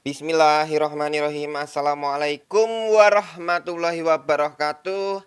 Bismillahirrahmanirrahim. Assalamualaikum warahmatullahi wabarakatuh.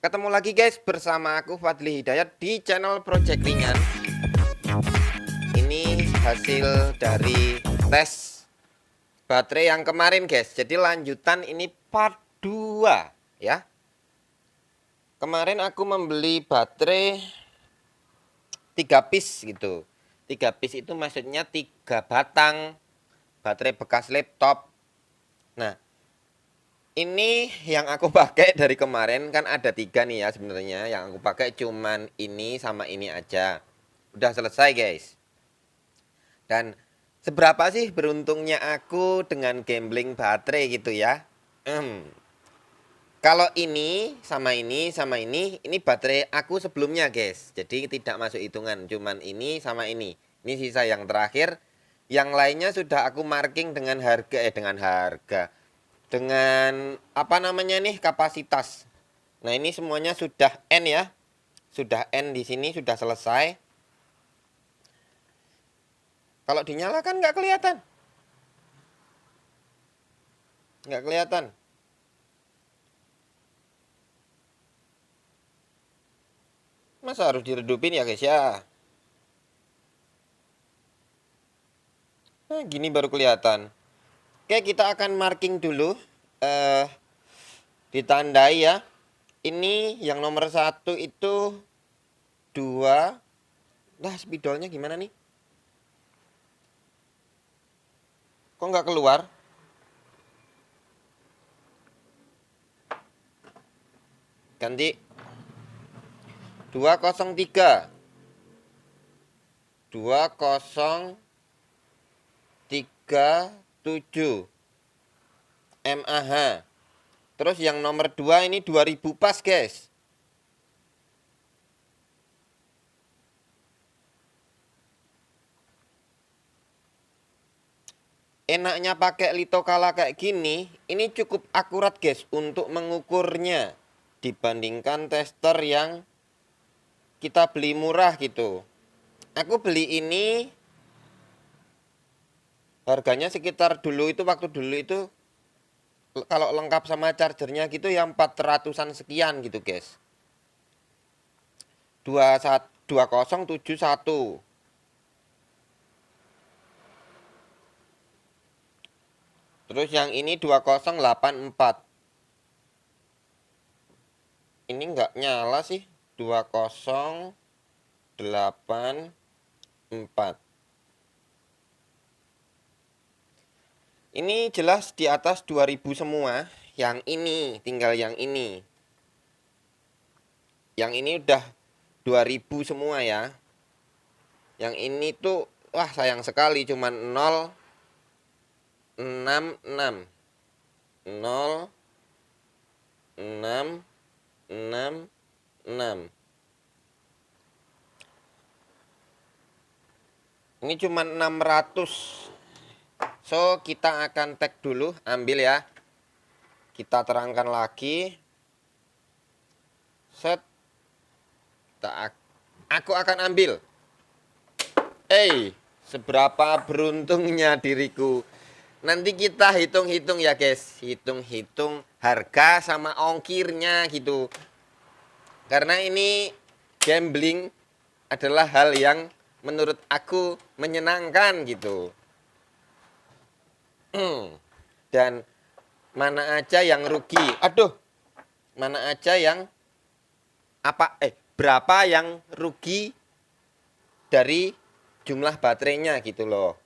Ketemu lagi guys bersama aku Fadli Hidayat di channel Project Ringan. Ini hasil dari tes baterai yang kemarin guys. Jadi lanjutan ini part 2 ya. Kemarin aku membeli baterai 3 piece gitu. 3 piece itu maksudnya 3 batang baterai bekas laptop. Nah, ini yang aku pakai dari kemarin kan ada 3 nih ya sebenarnya. Yang aku pakai cuman ini sama ini aja. Udah selesai guys. Dan seberapa sih beruntungnya aku dengan gambling baterai gitu ya? Kalau ini ini baterai aku sebelumnya guys. Jadi tidak masuk hitungan, cuman ini sama ini. Ini sisa yang terakhir. Yang lainnya sudah aku marking dengan dengan apa namanya nih, kapasitas. Nah, ini semuanya sudah N ya. Sudah N di sini sudah selesai. Kalau dinyalakan nggak kelihatan. Nggak kelihatan. Masa harus diredupin ya guys ya? Nah, gini baru kelihatan. Oke, kita akan marking dulu. Ditandai ya. Ini yang nomor 1 itu 2. Nah, spidolnya gimana nih? Kok nggak keluar? Ganti 203 2037 mAh. Terus yang nomor 2 ini 2000 pas guys. Enaknya pakai litokala kayak gini, ini cukup akurat guys untuk mengukurnya dibandingkan tester yang kita beli murah gitu. Aku beli ini harganya sekitar waktu dulu itu kalau lengkap sama chargernya gitu yang 400-an sekian gitu guys. 2071. Terus yang ini 2084. Ini nggak nyala sih. 2084. Ini jelas di atas 2000 semua. Yang ini, tinggal yang ini. Yang ini udah 2000 semua ya. Yang ini tuh wah sayang sekali cuman 066 0666. Ini cuman 600. So, kita akan tag dulu, ambil ya. Kita terangkan lagi. Set. Aku akan ambil. Seberapa beruntungnya diriku. Nanti kita hitung-hitung ya guys. Hitung-hitung harga sama ongkirnya gitu. Karena ini gambling adalah hal yang menurut aku menyenangkan gitu. Dan mana aja yang rugi. Aduh. Mana aja yang berapa yang rugi dari jumlah baterainya gitu loh.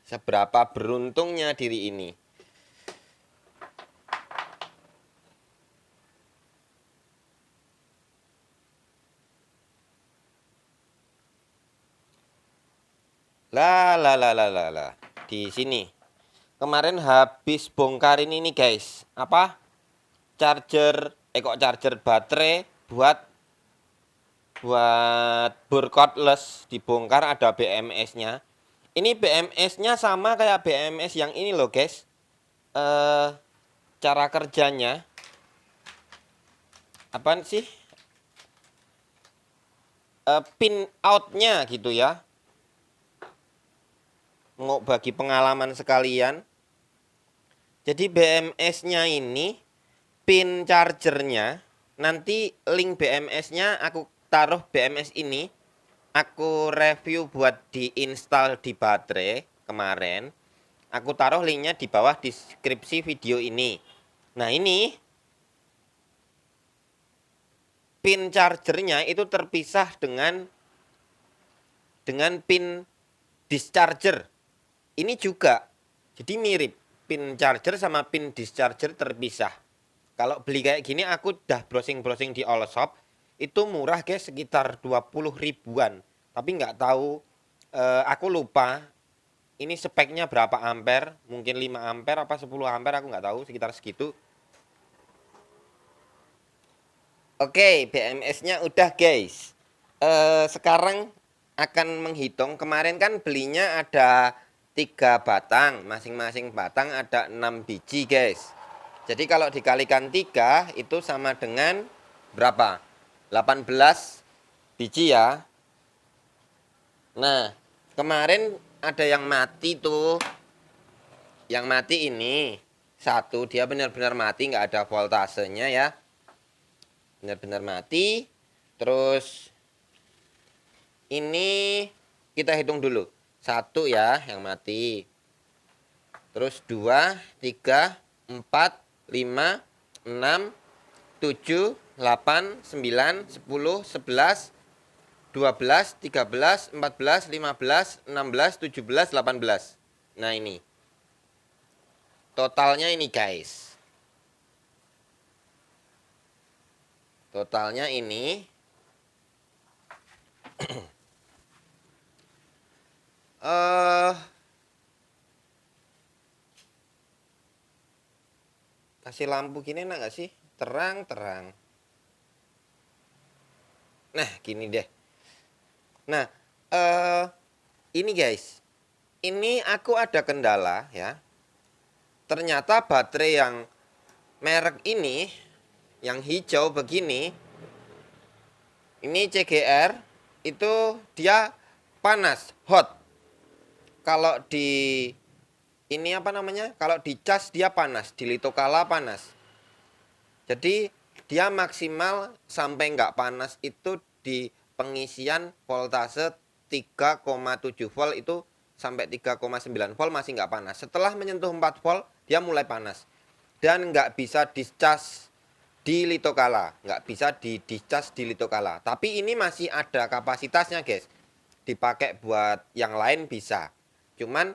Seberapa beruntungnya diri ini. Lah. Di sini. Kemarin habis bongkarin ini guys. Apa? Charger baterai buat bor cordless, dibongkar ada BMS-nya. Ini BMS-nya sama kayak BMS yang ini loh guys. Cara kerjanya apaan sih? Pin out-nya gitu ya. mau bagi pengalaman sekalian. Jadi BMS-nya ini, pin chargernya, nanti link BMS-nya aku taruh BMS ini. Aku review buat diinstal di baterai kemarin. Aku taruh linknya di bawah deskripsi video ini. Nah ini pin chargernya itu terpisah dengan pin discharger. Ini juga, jadi mirip. Pin charger sama pin discharger terpisah. Kalau beli kayak gini aku udah browsing-browsing di all shop. Itu murah guys, sekitar 20 ribuan. Tapi nggak tahu, aku lupa. Ini speknya berapa ampere. Mungkin 5 ampere apa 10 ampere, aku nggak tahu, sekitar segitu. Oke, BMS-nya udah guys. Sekarang akan menghitung. Kemarin kan belinya ada 3 batang, masing-masing batang ada 6 biji guys. Jadi kalau dikalikan 3 itu sama dengan berapa? 18 biji ya. Nah, kemarin ada yang mati tuh. Yang mati ini satu, dia benar-benar mati, nggak ada voltasenya ya. Benar-benar mati. Terus ini kita hitung dulu. 1 ya yang mati. Terus 2, 3, 4, 5, 6, 7, 8, 9, 10, 11, 12, 13, 14, 15, 16, 17, 18. Nah ini. Totalnya ini guys. Totalnya ini. Kasih lampu gini enak gak sih? Terang-terang. Nah gini deh. Nah ini guys. Ini aku ada kendala ya. Ternyata baterai yang merek ini, yang hijau begini, ini CGR, itu dia panas, hot. Kalau di ini apa namanya? Kalau dicas dia panas, di litokala panas. Jadi dia maksimal sampai nggak panas itu di pengisian voltase 3,7 volt itu sampai 3,9 volt masih nggak panas. Setelah menyentuh 4 volt dia mulai panas. Dan nggak bisa dicas di litokala, nggak bisa dicas di litokala. Tapi ini masih ada kapasitasnya guys. Dipakai buat yang lain bisa. Cuman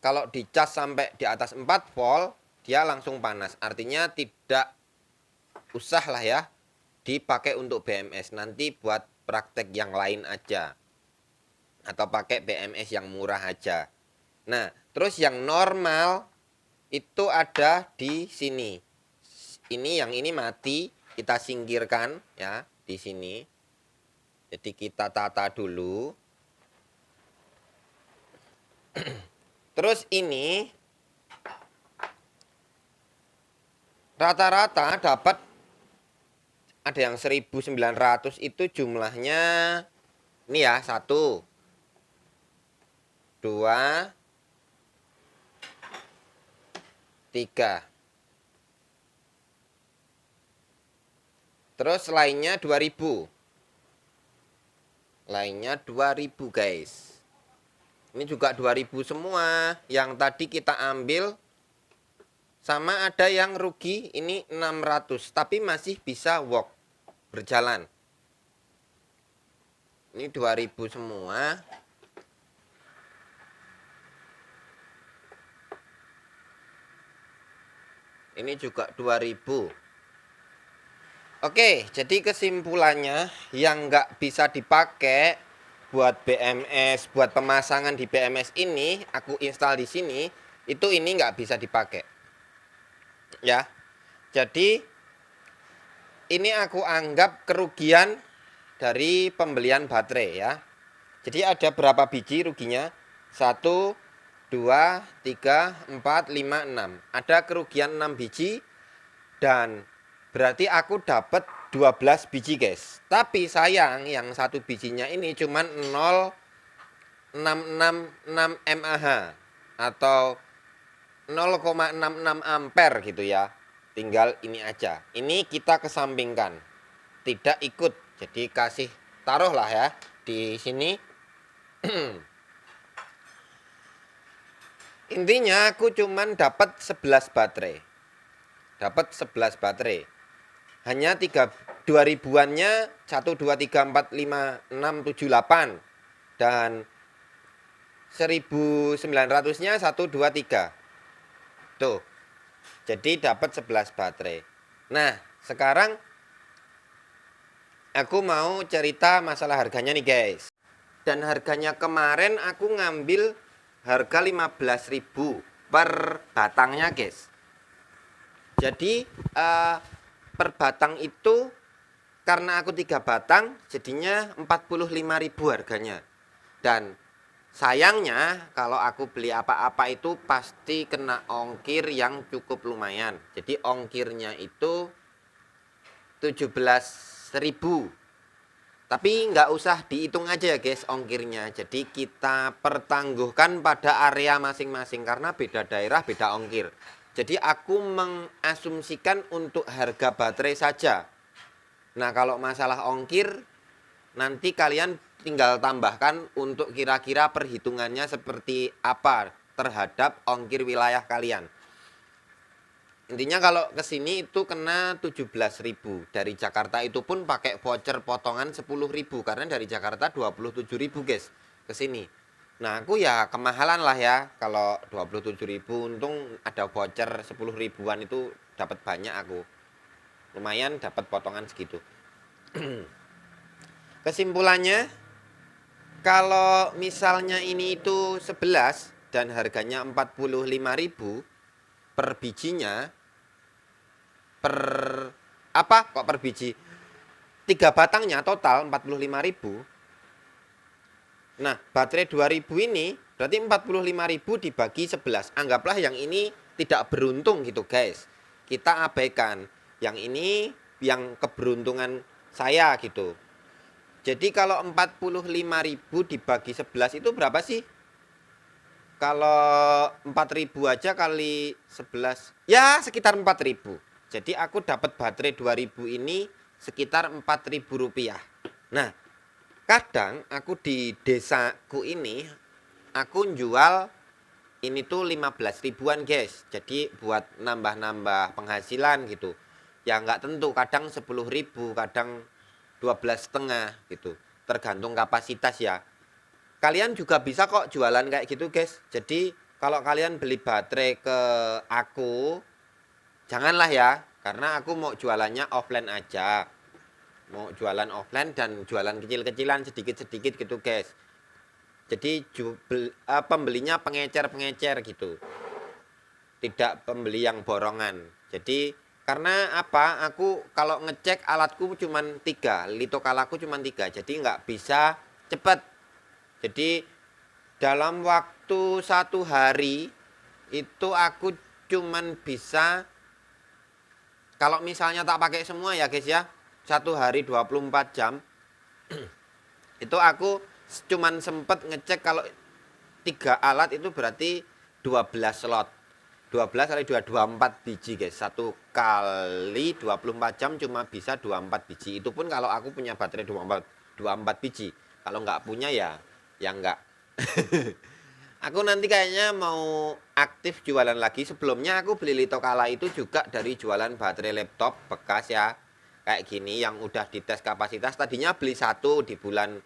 kalau dicas sampai di atas 4 volt, dia langsung panas. Artinya tidak usah lah ya dipakai untuk BMS. Nanti buat praktek yang lain aja. Atau pakai BMS yang murah aja. Nah, terus yang normal itu ada di sini. Yang ini mati, kita singkirkan ya di sini. Jadi kita tata dulu. Terus ini rata-rata dapat ada yang 1900 itu jumlahnya ini ya, 1 2 3. Terus lainnya 2000. Lainnya 2000 guys. Ini juga 2000 semua. Yang tadi kita ambil. Sama ada yang rugi ini 600. Tapi masih bisa work, berjalan. Ini 2000 semua. Ini juga 2000. Oke, jadi kesimpulannya yang nggak bisa dipakai buat BMS, buat pemasangan di BMS ini, aku install di sini, itu ini nggak bisa dipakai. Ya, jadi ini aku anggap kerugian dari pembelian baterai ya. Jadi ada berapa biji ruginya? 1, 2, 3, 4, 5, 6. Ada kerugian 6 biji dan berarti aku dapat 12 biji guys. Tapi sayang yang 1 bijinya ini cuman 666 mAh atau 0,66 ampere gitu ya. Tinggal ini aja. Ini kita kesampingkan. Tidak ikut. Jadi kasih taruhlah ya di sini. Intinya aku cuman dapat 11 baterai. Dapat 11 baterai. Hanya 2000-annya 1 2 3 4 5 6 7 8 dan 1900-nya 1 2 3. Tuh. Jadi dapat 11 baterai. Nah, sekarang aku mau cerita masalah harganya nih, guys. Dan harganya kemarin aku ngambil harga 15.000 per batangnya, guys. Jadi per batang itu karena aku 3 batang jadinya 45.000 harganya. Dan sayangnya kalau aku beli apa-apa itu pasti kena ongkir yang cukup lumayan. Jadi ongkirnya itu 17.000. Tapi nggak usah dihitung aja ya guys ongkirnya. Jadi kita pertangguhkan pada area masing-masing karena beda daerah beda ongkir. Jadi aku mengasumsikan untuk harga baterai saja. Nah kalau masalah ongkir nanti kalian tinggal tambahkan untuk kira-kira perhitungannya seperti apa terhadap ongkir wilayah kalian. Intinya kalau ke sini itu kena 17.000. Dari Jakarta itu pun pakai voucher potongan 10.000 karena dari Jakarta 27.000 guys ke sini. Nah, aku ya kemahalan lah ya kalau 27.000 untung ada voucher 10 ribuan itu dapat banyak aku. Lumayan dapat potongan segitu. Kesimpulannya kalau misalnya ini itu 11 dan harganya 45.000 per bijinya per apa kok per biji 3 batangnya total 45.000. Nah baterai 2000 ini berarti 45.000 dibagi 11. Anggaplah yang ini tidak beruntung gitu guys, kita abaikan yang ini yang keberuntungan saya gitu. Jadi kalau 45.000 dibagi 11 itu berapa sih? Kalau 4.000 aja kali 11 ya sekitar 4.000. Jadi aku dapat baterai 2000 ini sekitar 4.000 rupiah. Nah kadang aku di desaku ini aku jual ini tuh 15 ribuan guys. Jadi buat nambah-nambah penghasilan gitu. Ya nggak tentu, kadang 10.000, kadang 12,5 gitu. Tergantung kapasitas ya. Kalian juga bisa kok jualan kayak gitu guys. Jadi kalau kalian beli baterai ke aku, janganlah ya. Karena aku mau jualannya offline aja. Mau jualan offline dan jualan kecil-kecilan sedikit-sedikit gitu guys. Jadi pembelinya pengecer-pengecer gitu. Tidak pembeli yang borongan. Jadi karena apa? Aku kalau ngecek alatku cuma 3, litokalaku cuma 3. Jadi nggak bisa cepat. Jadi dalam waktu 1 hari itu aku cuman bisa, kalau misalnya tak pakai semua ya guys ya, 1 hari 24 jam itu aku cuman sempet ngecek kalau 3 alat itu berarti 12 slot. 12 kali 2, 24 biji guys. 1 kali 24 jam cuma bisa 24 biji. Itu pun kalau aku punya baterai 24 biji. Kalau nggak punya ya enggak. Aku nanti kayaknya mau aktif jualan lagi. Sebelumnya aku beli litokala itu juga dari jualan baterai laptop bekas ya. Kayak gini yang udah dites kapasitas. Tadinya beli 1 di bulan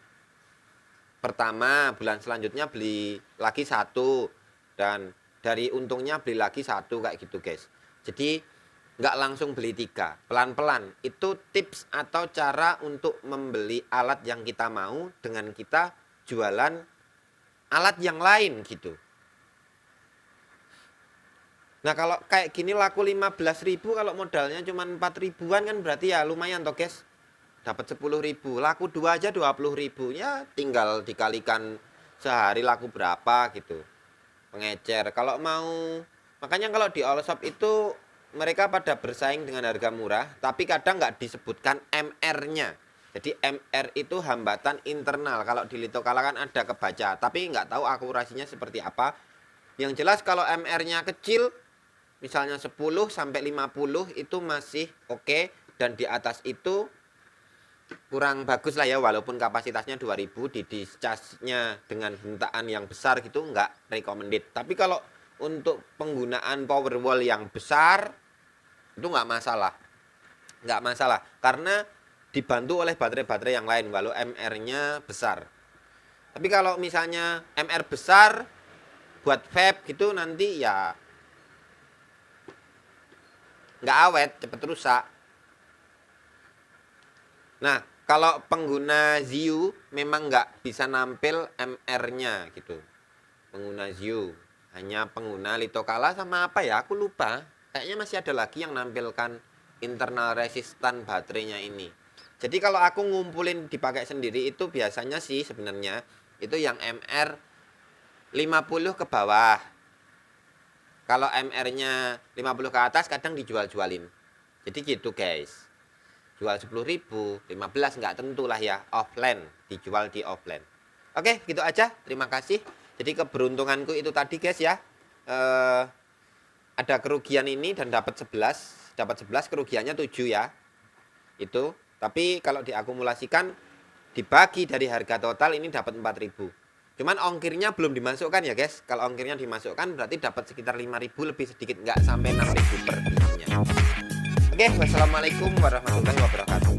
pertama, bulan selanjutnya beli lagi 1. Dan dari untungnya beli lagi 1 kayak gitu guys. Jadi nggak langsung beli 3, pelan-pelan. Itu tips atau cara untuk membeli alat yang kita mau dengan kita jualan alat yang lain gitu. Nah kalau kayak gini laku 15.000, kalau modalnya cuma 4 ribuan kan berarti ya lumayan toh guys. Dapat 10.000, laku 2 aja 20.000, ya tinggal dikalikan sehari laku berapa gitu. Pengecer kalau mau, makanya kalau di all shop itu mereka pada bersaing dengan harga murah, tapi kadang nggak disebutkan MR-nya. Jadi MR itu hambatan internal. Kalau di litokala kan ada kebaca, tapi nggak tahu akurasinya seperti apa. Yang jelas kalau MR-nya kecil, misalnya 10 sampai 50 itu masih oke, dan di atas itu kurang bagus lah ya, walaupun kapasitasnya 2000, di discharge-nya dengan hentaan yang besar gitu nggak recommended. Tapi kalau untuk penggunaan Powerwall yang besar itu nggak masalah. Nggak masalah, karena dibantu oleh baterai-baterai yang lain walau MR-nya besar. Tapi kalau misalnya MR besar buat vape gitu nanti ya nggak awet, cepet rusak. Nah, kalau pengguna Ziu memang nggak bisa nampil MR-nya gitu. Pengguna Ziu hanya pengguna litokala sama apa ya, aku lupa. Kayaknya masih ada lagi yang nampilkan internal resistan baterainya ini. Jadi kalau aku ngumpulin dipakai sendiri itu biasanya sih sebenarnya itu yang MR 50 ke bawah. Kalau MR-nya 50 ke atas kadang dijual-jualin. Jadi gitu guys. Jual 10.000, 15 nggak tentu lah ya, offline, dijual di offline. Oke, gitu aja. Terima kasih. Jadi keberuntunganku itu tadi guys ya. Ada kerugian ini dan dapat 11 kerugiannya 7 ya. Itu. Tapi kalau diakumulasikan dibagi dari harga total ini dapat 4.000. Cuman ongkirnya belum dimasukkan ya guys. Kalau ongkirnya dimasukkan berarti dapat sekitar 5.000 lebih sedikit, nggak sampai 6.000 per piece-nya. Oke, wassalamualaikum warahmatullahi wabarakatuh.